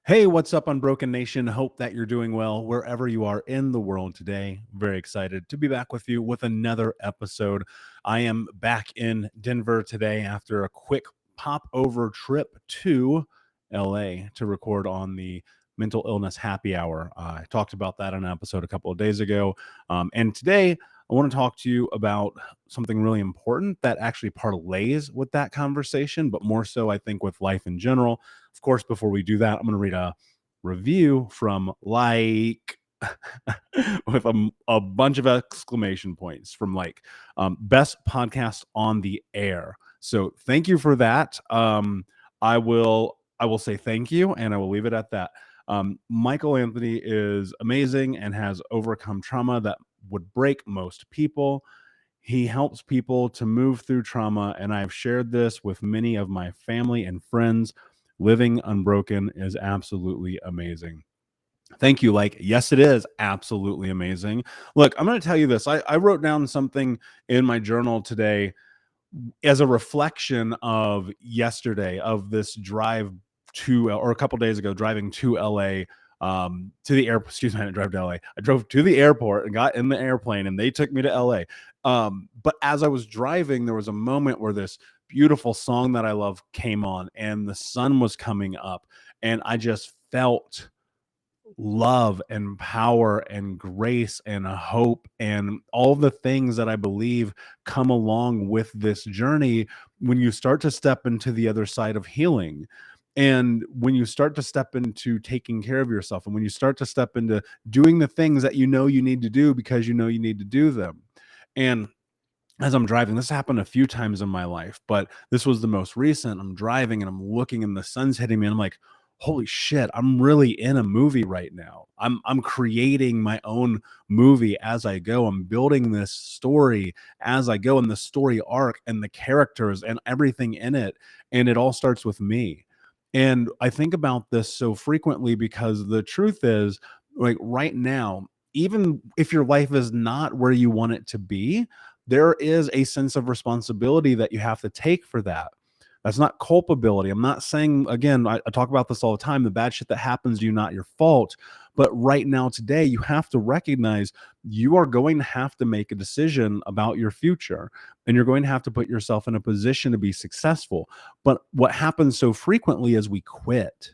Hey, what's up, Unbroken Nation? Hope that you're doing well wherever you are in the world today. Very excited to be back with you with another episode. I am back in Denver today after a quick pop over trip to LA to record on the mental illness happy hour. I talked about that in an episode a couple of days ago. And today I want to talk to you about something really important that actually parlays with that conversation, but more so, I think, with life in general. Of course, before we do that, I'm going to read a review from with a bunch of exclamation points from best podcast on the air. So thank you for that. I will say thank you, and I will leave it at that. Michael Anthony is amazing and has overcome trauma that would break most people. He helps people to move through trauma, and I've shared this with many of my family and friends. Living unbroken is absolutely amazing. Thank you. Yes, it is absolutely amazing. Look, I'm going to tell you this. I wrote down something in my journal today as a reflection of yesterday, of this drive to, or a couple days ago, driving to LA, to the airport. Excuse me, I didn't drive to LA. I drove to the airport and got in the airplane, and they took me to LA. But as I was driving, there was a moment where this beautiful song that I love came on, and the sun was coming up, and I just felt love and power and grace and hope and all the things that I believe come along with this journey when you start to step into the other side of healing. And when you start to step into taking care of yourself, and when you start to step into doing the things that you know you need to do because you know you need to do them. And as I'm driving, this happened a few times in my life, but this was the most recent. I'm driving and I'm looking and the sun's hitting me, and I'm like, holy shit, I'm really in a movie right now. I'm creating my own movie as I go. I'm building this story as I go, and the story arc and the characters and everything in it. And it all starts with me. And I think about this so frequently because the truth is, like right now, even if your life is not where you want it to be, there is a sense of responsibility that you have to take for that. That's not culpability. I'm not saying, again, I talk about this all the time, the bad shit that happens to you, not your fault. But right now, today, you have to recognize you are going to have to make a decision about your future, and you're going to have to put yourself in a position to be successful. But what happens so frequently is we quit,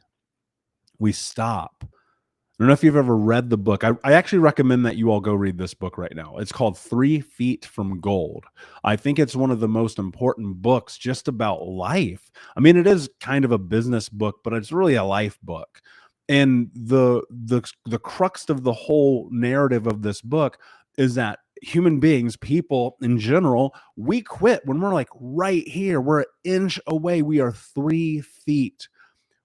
we stop. I don't know if you've ever read the book. I actually recommend that you all go read this book right now. It's called 3 Feet from Gold. I think it's one of the most important books just about life. I mean, it is kind of a business book, but it's really a life book. And the crux of the whole narrative of this book is that human beings, people in general, we quit when we're like right here. We're an inch away. We are 3 feet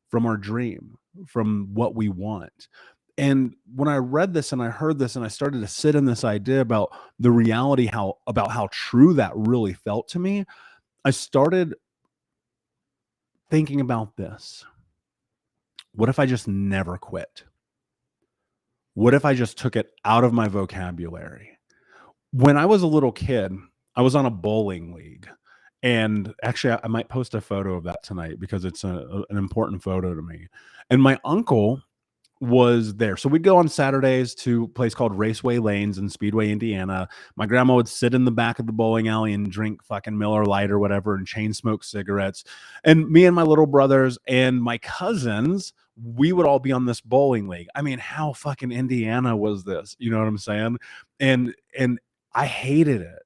from our dream, from what we want. And when I read this and I heard this and I started to sit in this idea about the reality, how true that really felt to me, I started thinking about this. What if I just never quit? What if I just took it out of my vocabulary? When I was a little kid, I was on a bowling league. And actually, I might post a photo of that tonight because it's an important photo to me. And my uncle was there. So we'd go on Saturdays to a place called Raceway Lanes in Speedway, Indiana. My grandma would sit in the back of the bowling alley and drink fucking Miller Lite or whatever and chain smoke cigarettes. And me and my little brothers and my cousins, we would all be on this bowling league. I mean, how fucking Indiana was this? You know what I'm saying? And I hated it.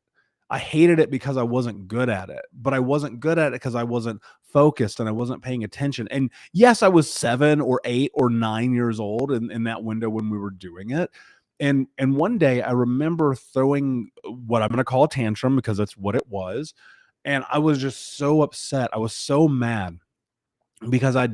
I hated it because I wasn't good at it, but I wasn't good at it because I wasn't focused and I wasn't paying attention. And yes, I was 7 or 8 or 9 years old in that window when we were doing it. And one day I remember throwing what I'm going to call a tantrum because that's what it was. And I was just so upset. I was so mad because I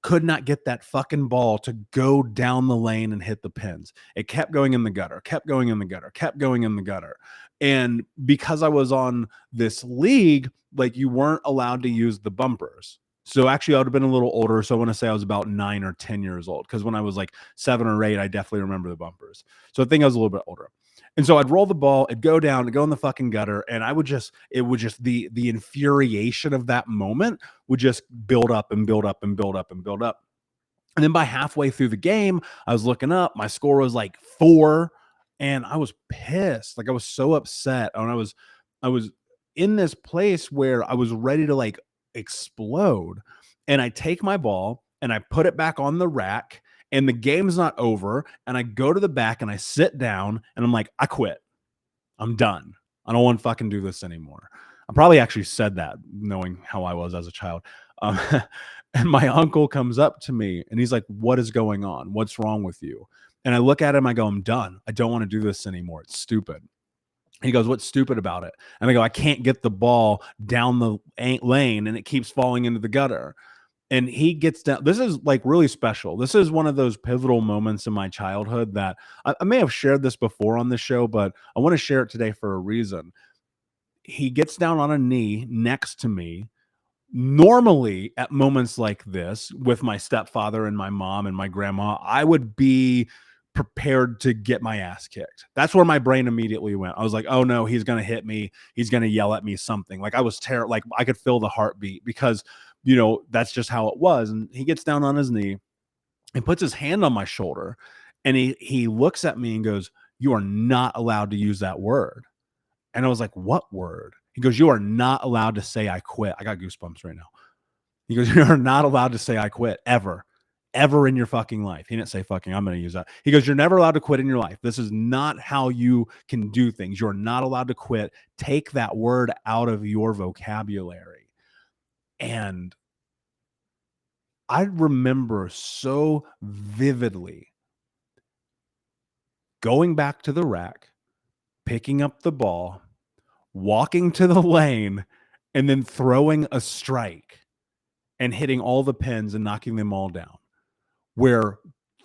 could not get that fucking ball to go down the lane and hit the pins. It kept going in the gutter, kept going in the gutter, kept going in the gutter. And because I was on this league, like you weren't allowed to use the bumpers. So actually, I would have been a little older. So I want to say I was about 9 or 10 years old because when I was like 7 or 8, I definitely remember the bumpers. So I think I was a little bit older. And so I'd roll the ball, it'd go down, it'd go in the fucking gutter, and it would just the infuriation of that moment would just build up and build up and build up and build up. And then by halfway through the game, I was looking up, my score was like 4, and I was pissed. Like, I was so upset, and I was in this place where I was ready to, like, explode. And I take my ball and I put it back on the rack, and the game's not over, and I go to the back and I sit down and I'm like, "I quit. I'm done. I don't want to fucking do this anymore." I probably actually said that knowing how I was as a child. Um, and my uncle comes up to me and he's like, "What is going on? What's wrong with you?" And I look at him, I go, "I'm done. I don't want to do this anymore. It's stupid." He goes, "What's stupid about it?" And I go, "I can't get the ball down the lane and it keeps falling into the gutter." And he gets down. This is like really special. This is one of those pivotal moments in my childhood that I may have shared this before on the show, but I want to share it today for a reason. He gets down on a knee next to me. Normally, at moments like this, with my stepfather and my mom and my grandma, I would be prepared to get my ass kicked. That's where my brain immediately went. I was like, "Oh no, he's gonna hit me. He's gonna yell at me something." Like, I was terrible. Like, I could feel the heartbeat because that's just how it was. And he gets down on his knee and puts his hand on my shoulder, and he looks at me and goes, "You are not allowed to use that word." And I was like, "What word?" He goes, "You are not allowed to say I quit." I got goosebumps right now. He goes, "You are not allowed to say I quit ever, ever in your fucking life." He didn't say fucking. I'm going to use that. He goes, "You're never allowed to quit in your life. This is not how you can do things. You're not allowed to quit. Take that word out of your vocabulary." And I remember so vividly going back to the rack, picking up the ball, walking to the lane, and then throwing a strike and hitting all the pins and knocking them all down. Where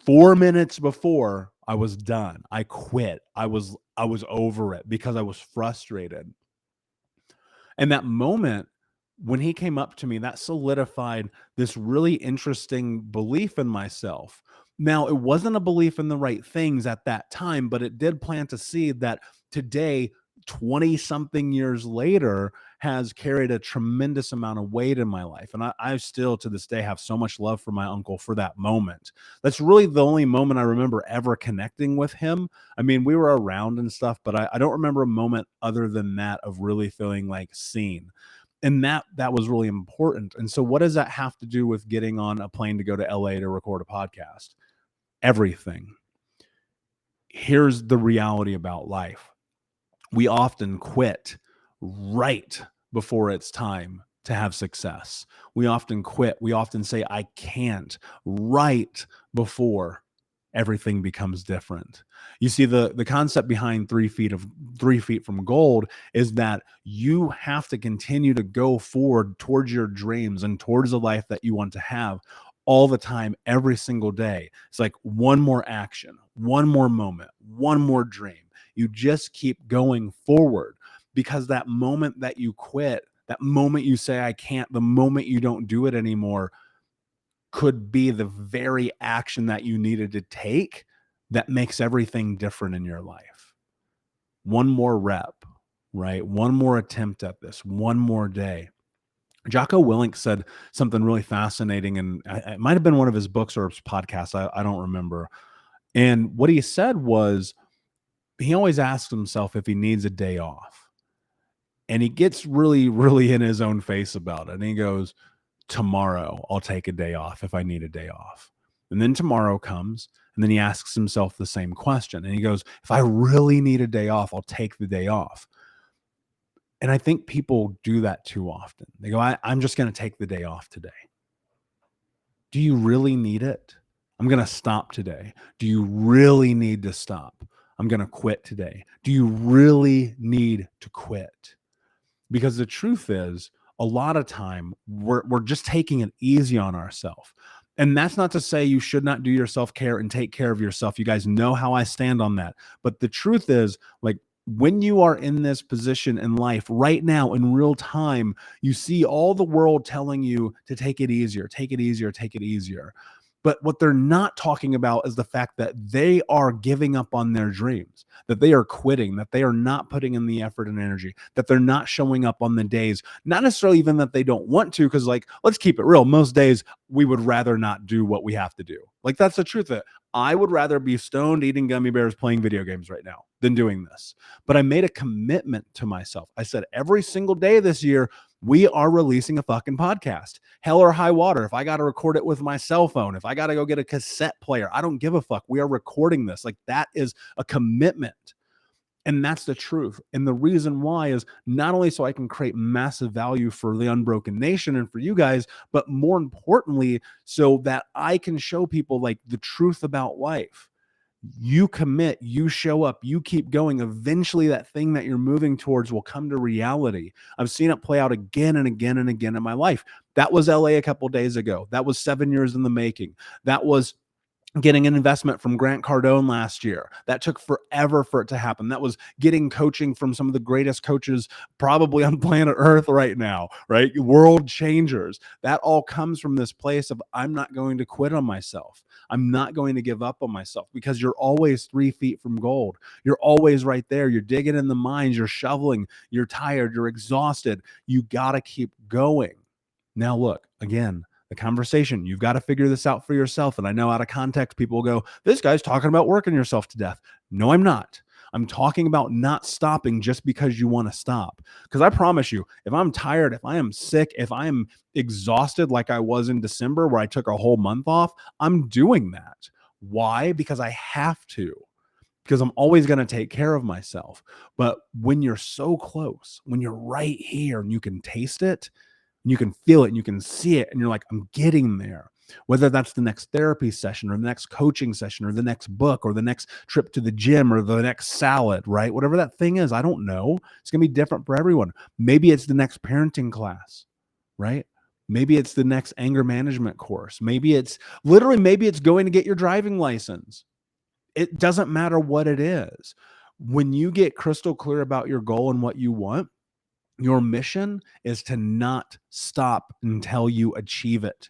4 minutes before I was done. I quit. I was over it because I was frustrated. And that moment when he came up to me, that solidified this really interesting belief in myself. Now, it wasn't a belief in the right things at that time, but it did plant a seed that today, 20 something years later, has carried a tremendous amount of weight in my life. And I still to this day have so much love for my uncle for that moment. That's really the only moment I remember ever connecting with him. I mean, we were around and stuff, but I don't remember a moment other than that of really feeling like seen. And that was really important. And so what does that have to do with getting on a plane to go to LA to record a podcast? Everything. Here's the reality about life. We often quit right before it's time to have success. We often quit. We often say, "I can't," right before everything becomes different. You see, the concept behind 3 feet from gold is that you have to continue to go forward towards your dreams and towards the life that you want to have all the time, every single day. It's like one more action, one more moment, one more dream. You just keep going forward because that moment that you quit, that moment you say, "I can't," the moment you don't do it anymore could be the very action that you needed to take that makes everything different in your life. One more rep, right? One more attempt at this, one more day. Jocko Willink said something really fascinating, and it might have been one of his books or his podcasts. I don't remember. And what he said was he always asks himself if he needs a day off. And he gets really, really in his own face about it. And he goes, "Tomorrow, I'll take a day off if I need a day off." And then tomorrow comes, and then he asks himself the same question. And he goes, "If I really need a day off, I'll take the day off." And I think people do that too often. They go, I'm just going to take the day off today. Do you really need it? I'm going to stop today. Do you really need to stop? I'm going to quit today. Do you really need to quit? Because the truth is, a lot of time we're just taking it easy on ourselves. And that's not to say you should not do your self-care and take care of yourself. You guys know how I stand on that. But the truth is, like, when you are in this position in life right now in real time, you see all the world telling you to take it easier, take it easier, take it easier. But what they're not talking about is the fact that they are giving up on their dreams, that they are quitting, that they are not putting in the effort and energy, that they're not showing up on the days, not necessarily even that they don't want to, because like, let's keep it real. Most days we would rather not do what we have to do. Like, that's the truth of it. I would rather be stoned, eating gummy bears, playing video games right now than doing this. But I made a commitment to myself. I said, every single day this year, we are releasing a fucking podcast. Hell or high water. If I got to record it with my cell phone, if I got to go get a cassette player, I don't give a fuck. We are recording this. Like, that is a commitment. And that's the truth. And the reason why is not only so I can create massive value for the Unbroken Nation and for you guys, but more importantly, so that I can show people like the truth about life. You commit, you show up, you keep going. Eventually that thing that you're moving towards will come to reality. I've seen it play out again and again and again in my life. That was LA a couple days ago. That was 7 years in the making. That was getting an investment from Grant Cardone last year. That took forever for it to happen. That was getting coaching from some of the greatest coaches probably on planet Earth right now, right? World changers. That all comes from this place of, I'm not going to quit on myself. I'm not going to give up on myself, because you're always 3 feet from gold. You're always right there. You're digging in the mines, you're shoveling, you're tired, you're exhausted. You got to keep going. Now, look, again, the conversation, you've got to figure this out for yourself. And I know out of context, people will go, this guy's talking about working yourself to death. No, I'm not. I'm talking about not stopping just because you want to stop. Because I promise you, if I'm tired, if I am sick, if I am exhausted like I was in December where I took a whole month off, I'm doing that. Why? Because I have to. Because I'm always going to take care of myself. But when you're so close, when you're right here and you can taste it, and you can feel it and you can see it, and you're like, I'm getting there. Whether that's the next therapy session or the next coaching session or the next book or the next trip to the gym or the next salad, right? Whatever that thing is, I don't know. It's going to be different for everyone. Maybe it's the next parenting class, right? Maybe it's the next anger management course. Maybe it's going to get your driving license. It doesn't matter what it is. When you get crystal clear about your goal and what you want, your mission is to not stop until you achieve it.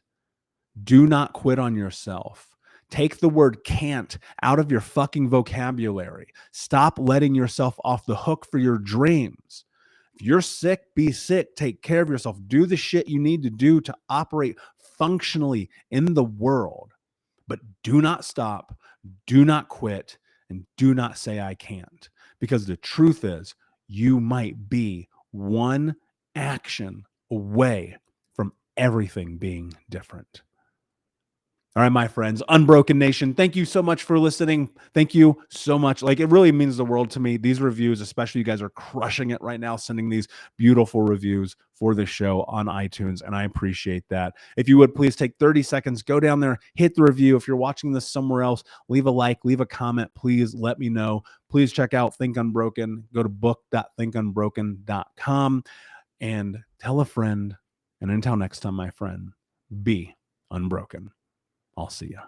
Do not quit on yourself. Take the word can't out of your fucking vocabulary. Stop letting yourself off the hook for your dreams. If you're sick, be sick. Take care of yourself. Do the shit you need to do to operate functionally in the world. But do not stop. Do not quit. And do not say I can't. Because the truth is, you might be one action away from everything being different. All right, my friends, Unbroken Nation, thank you so much for listening. Thank you so much. Like, it really means the world to me. These reviews, especially, you guys are crushing it right now, sending these beautiful reviews for the show on iTunes, and I appreciate that. If you would please take 30 seconds, go down there, hit the review. If you're watching this somewhere else, leave a like, leave a comment. Please let me know. Please check out Think Unbroken. Go to book.thinkunbroken.com and tell a friend. And until next time, my friend, be unbroken. I'll see ya.